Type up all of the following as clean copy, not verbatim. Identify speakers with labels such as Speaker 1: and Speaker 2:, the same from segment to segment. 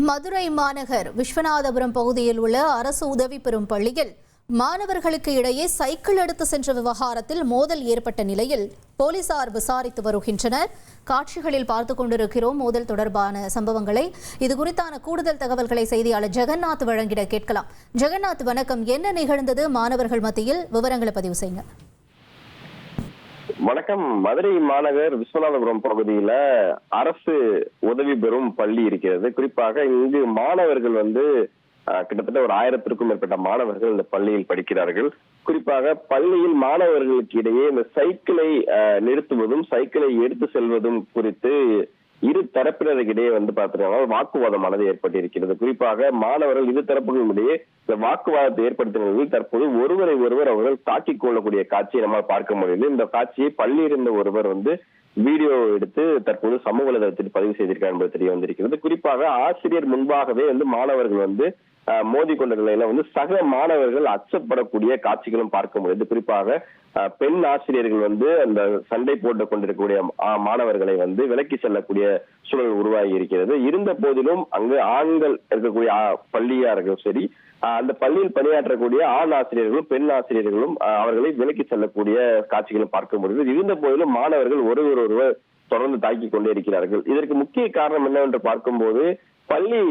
Speaker 1: மதுரை மாநகர் விஸ்வநாதபுரம் பகுதியில் உள்ள அரசு உதவி பெறும் பள்ளியில் மாணவர்களுக்கு இடையே சைக்கிள் எடுத்து சென்ற விவகாரத்தில் மோதல் ஏற்பட்ட நிலையில் போலீசார் விசாரித்து வருகின்றனர். காட்சிகளில் பார்த்துக் கொண்டிருக்கிறோம் மோதல் தொடர்பான சம்பவங்களை. இது குறித்தான கூடுதல் தகவல்களை செய்தியாளர் ஜெகநாத் வழங்கிட கேட்கலாம். ஜெகநாத், வணக்கம். என்ன நிகழ்ந்தது மாணவர்கள் மத்தியில்? விவரங்களை பதிவு செய்யுங்க.
Speaker 2: வணக்கம். மதுரை மாநகர் விஸ்வநாதபுரம் பகுதியில அரசு உதவி பெறும் பள்ளி இருக்கிறது. குறிப்பாக இங்கு மாணவர்கள் கிட்டத்தட்ட ஒரு 1000க்கும் மேற்பட்ட மாணவர்கள் இந்த பள்ளியில் படிக்கிறார்கள். குறிப்பாக பள்ளியில் மாணவர்களுக்கு இடையே இந்த சைக்கிளை நிறுத்துவதும் சைக்கிளை எடுத்து செல்வதும் குறித்து இரு தரப்பினருக்கிடையே பாத்தீங்கன்னா வாக்குவாதமானது ஏற்பட்டிருக்கிறது. குறிப்பாக மாணவர்கள் இரு தரப்புகளும் இடையே இந்த வாக்குவாதத்தை ஏற்படுத்தினவர்கள் தற்போது ஒருவரை ஒருவர் அவர்கள் தாக்கிக் கொள்ளக்கூடிய காட்சியை நம்மால் பார்க்க முடியுது. இந்த காட்சியை பள்ளி இருந்த ஒருவர் வீடியோ எடுத்து தற்போது சமூக வலைதளத்தில் பதிவு செய்திருக்கார் என்பது தெரிய வந்திருக்கிறது. குறிப்பாக ஆசிரியர் முன்பாகவே மாணவர்கள் மோதி கொண்ட நிலையில சக மாணவர்கள் அச்சப்படக்கூடிய காட்சிகளும் பார்க்க முடியுது. குறிப்பாக பெண் ஆசிரியர்கள் அந்த சண்டை போட்டுக் கொண்டிருக்கக்கூடிய மாணவர்களை விலக்கி செல்லக்கூடிய சூழல் உருவாகி இருக்கிறது. இருந்த போதிலும் அங்கு ஆண்கள் இருக்கக்கூடிய பள்ளியார்கள் சரி, அந்த பள்ளியில் பணியாற்றக்கூடிய ஆண் ஆசிரியர்களும் பெண் ஆசிரியர்களும் அவர்களை விலக்கி செல்லக்கூடிய காட்சிகளும் பார்க்க முடியுது. இருந்த போதிலும் மாணவர்கள் ஒருவர் தொடர்ந்து தாக்கிக் கொண்டே இருக்கிறார்கள். இதற்கு முக்கிய காரணம் என்னவென்று பார்க்கும்போது, பள்ளி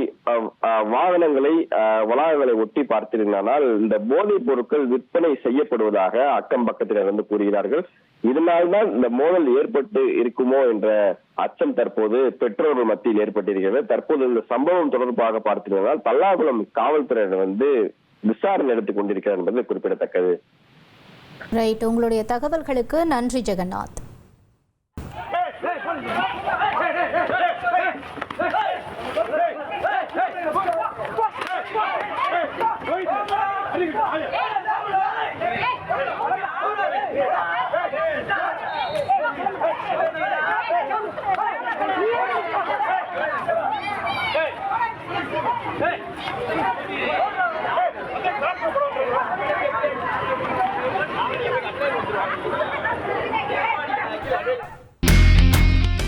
Speaker 2: வாகனங்களை வளாகங்களை ஒட்டி பார்த்திருந்தால் இந்த போதைப் பொருட்கள் விற்பனை செய்யப்படுவதாக அக்கம் பக்கத்தினர் கூறுகிறார்கள். இதனால்தான் இந்த மோதல் ஏற்பட்டு இருக்குமோ என்ற அச்சம் தற்போது பெற்றோர்கள் மத்தியில் ஏற்பட்டிருக்கிறது. தற்போது இந்த சம்பவம் தொடர்பாக பார்த்திருந்தால் பல்லாகுளம் காவல்துறையினர் விசாரணை எடுத்துக் கொண்டிருக்கிறார் என்பது குறிப்பிடத்தக்கது.
Speaker 1: ரைட், உங்களுடைய தகவல்களுக்கு நன்றி ஜெகநாத்.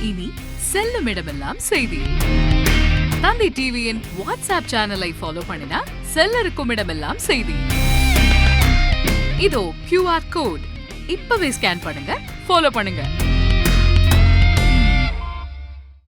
Speaker 3: இனி செல்லும் இடமெல்லாம் செய்தி. தந்தை டிவியின் வாட்ஸ்அப் சேனலை ஃபாலோ பண்ணினா செல்ல இருக்கும் இடமெல்லாம் செய்தி. இதோ QR கோட், இப்பவே ஸ்கேன் பண்ணுங்க, ஃபாலோ பண்ணுங்க.